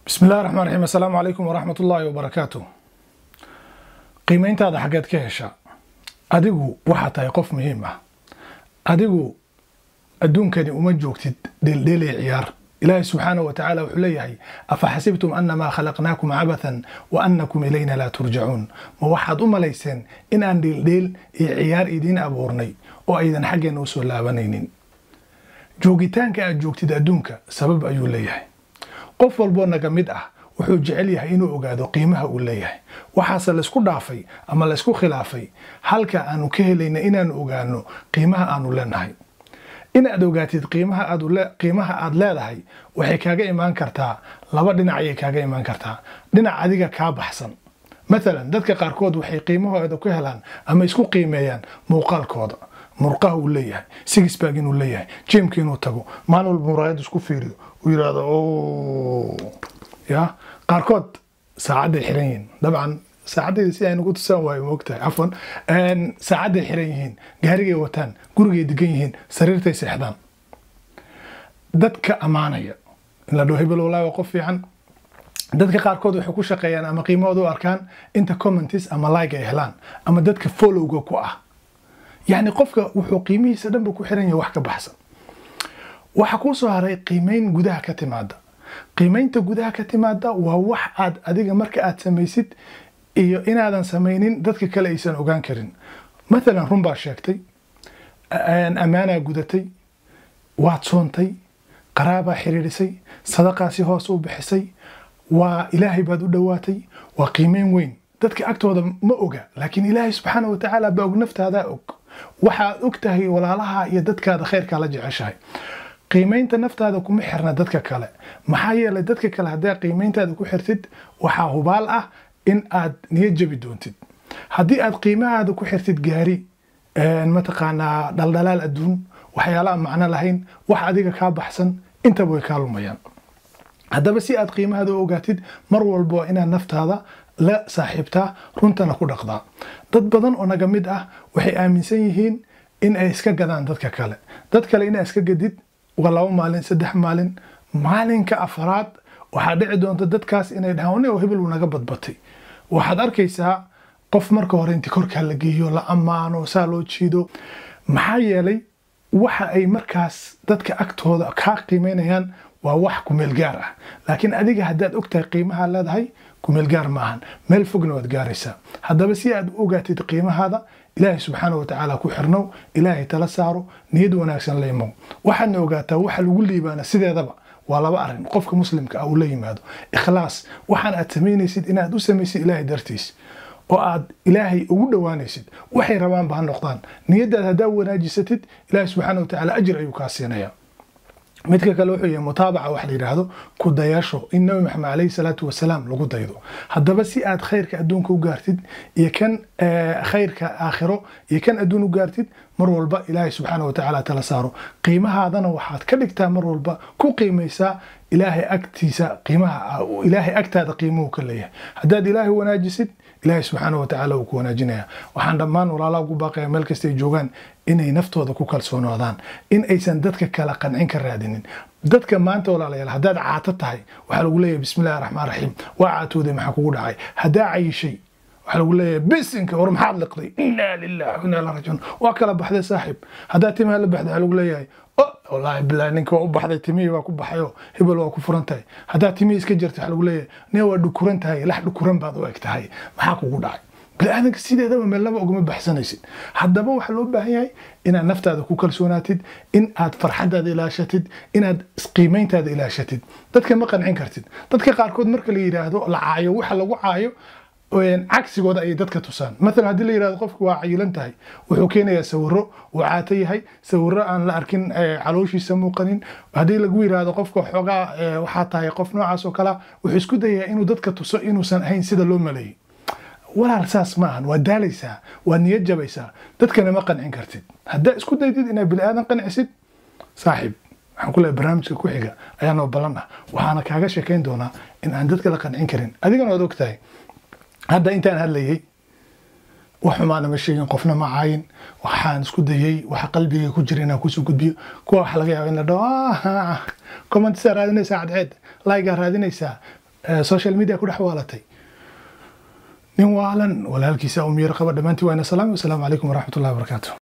بسم الله الرحمن الرحيم. السلام عليكم ورحمة الله وبركاته. qiimaynta aad xageed ka hesha adigu waxa tahay qof muhiim ah adigu adduunkani uma joogtid dheeldheel ciyaar ilaahay subhanahu wa ta'ala wuxuu leeyahay afa hasibtum annama khalaqnakum abathan wa annakum ilayna la turja'un ma waxaad u malayseen in aan dheeldheel ciyaar idin abuurnay oo aydan xageena u soo laabanaynin joogitaanka aad joogtid adduunka sabab ayuu leeyahay qof walbo naga mid ah wuxuu jecel yahay inuu ogaado qiimaha uu leeyahay waxaase la isku dhaafay ama la isku khilaafay halka aanu ka helayna inaan ogaano qiimaha aanu leenahay inaad ogaatid qiimaha aad leedahay waxay kaaga imaan kartaa laba dhinac ay kaaga imaan kartaa dhinac adiga ka baxsan مثلا dadka qaarkood waxay qiimahooda ku helaan ama isku qiimeeyaan muuqaalkooda murqaha uu leeyahay six pack inuu leeyahay jimka inuu tago maalin walba muraayad isku fiiriyo uu yiraahdo يا قاركود ساعد حرين طبعا ساعد سي انا قلت سواي وقتها عفوا ان ساعد حرين غاريغي وتان غوريغي دغين سريرتي سيخدان dadka amaanaya in la dhaho hebel walaa qof fiican dadka qaarkood waxay ku shaqeeyaan ama qiimahoodu arkaan inta comments ama like ay helaan ama dadka followga ku ah yani qofka wuxuu qiimihiisa dhanba ku xiran yahay wax ka baxsan waxa ku soo haray qiimeyn gudaha ka timaada qiimeynta gudaha ka timaada waa wax aad adiga marka aad samaysid iyo inaadan samaynin dadka kale aysan ogaan karin مثلا run baa sheegtay amaana gudatay waad soontay qaraaba xiriirisay sadaqaasi hoos u bixisay waa ilaahay baad u dhawaatay waa qiimeyn weyn dadka agtooda ma oga laakiin ilaahay subhanahu wa ta'ala baa og naftaada og waxa og tahay walaalaha iyo dadkaada khayrka la jeceshahay qiimeynta naftaada kuma xirna dadka kale maxaa yeelay dadka kale haddii qiimeyntaada ku xirtid waxa hubaal ah in aad niyad jabi doontid haddii aad qiimahaada ku xirtid gaari ma taqaanaa dhaldhalaal adduun waxyaalaha macno lahayn wax adiga ka baxsan inta way ka lumayaan haddaba si aad qiimahaada u ogaatid mar walba inaad naftaada la saaxiibtaa runtana ku dhaqdaa dad badan oo naga mid ah waxay aaminsan yihiin in ay iska gadaan dadka kale in ay iska gadid walaal maalin saddex maalinka afraad waxa dhici doonta dadkaas inay dhahaan oo hebel naga badbatay waxaad arkaysaa qof marka hore intii korka la geeyo la amaano saa loo jiido maxaa yeelay waxa ay markaas dadka agtooda ka qiimeynayaan waa wax ku meel gaar ah laakiin adiga haddaad ogtahay qiimaha leedahay ku meel gaar maahan meel fogna waad gaaraysaa haddaba si aad u ogaatid qiimahaada ilaahay subhanahu wa ta'ala ku xirnow ilaahay tala saaro niyad wanaagsan leeymo waxaad ogaataa waxa lagu liibaana sideedaba waa laba arin qofka muslimka ah uu la yimaado ikhlaas waxaan aad sameynaysid inaad u samaysid ilaahay dartiis oo aad ilaahay ugu dhawaanaysid waxay rabaan baa noqdaan niyadaada hadaa wanaajisatid ilaahay subhanahu wa ta'ala ajr ayuu ka siinayaa midka kale wuxuu yahay mutaabaca wax la yiraahdo ku dayasho in nabi maxamed alayhi salatu wasalaam lagu daydo haddaba si aad khayrka adduunka u gaartid iyo kan khayrka aakhiro iyo kan adduun u gaartid mar walba ilaahay subhanahu wa ta'ala tala saaro qiimahaadana waxaad ka dhigtaa mar walba ku qiimeysaa ilaahay agtiisa qiimaha ilaahay agtaada qiimuhu ka leeyahay haddaad ilaahay wanaajisid ilaahay subhanahu wa ta'ala uu ku wanaajinaya waxaan dhammaan walaalaha ugu baaqayaa meel kasta ay joogaan inay naftooda ku kalsoonaadaan in aysan dadka kala qancin ka raadinin dadka maanta walaalayaal haddaad caato tahay waxa lagu leeyahay bismillaahir rahmaanir rahiim waa caatooday maxaa kugu dhacay haddaa cayishay waxa lagu leeyahay bisinka war maxaad liqday inna lillahi wa inna ilaihi raaji'uun waa kala baxday saaxiib haddaa timaha la baxday waxa lagu leeyahay والله بالله ninka waa u baxday timii waa ku baxayo hebel waa ku furantahay hadaa timii iska jirtay waxa lagu leeyahay nin waa dhukurantahay lax dhukuran baad u egtahay maxaa kugu dhacay bilaadanka sideedaba meel laba oguma baxsanaysid haddaba waxa loo baahan yahay inaad naftaada ku kalsoonaatid in aad farxadaada ilaashatid inaad qiimeyntaada ilaashatid dadka ma qancin kartid dadka qaarkood marka la yiraahdo la caayo waxa lagu caayo cagsigooda ay dadka tusaan مثلا hadii la yiraahdo qofku waa cayilan tahay wuxuu keenayaa sawiro uu caata yahay sawiro aan la arkin calooshiisa muuqanin hadii lagu yiraahdo qofka xoga waxa tahay qof noocaas oo kala wuxuu isku dayaa inuu dadka tuso inuusan ahayn sida loo maleeyay walaal saas maahan waa daalaysaa waa niyad jabaysaa dadkana ma qancin kartid hadda isku daydid inay bil aadan qancisid saaxiib waxaan ku leeyahay barnaamijka ku xiga ayaa noo balana waxaana kaaga sheekayn doonaa in aan dadka la qancin karin adigana waad ogtahay hadda intaan hadlayay waxuma ma sheegin qofna ma caayin waxaan isku dayay waxa qalbiga ku jira inaan ku soo gudbiyo kuwa wax laga yaabo in la dhaho comment raadinaysa cadceed like raadinaysa social media ku dhex waalatay nin waalan walaalkiisa u miir qaba dhamaantii waana salaam. Assalaamu calaykum waraxmatullaahi wabarakaatuh.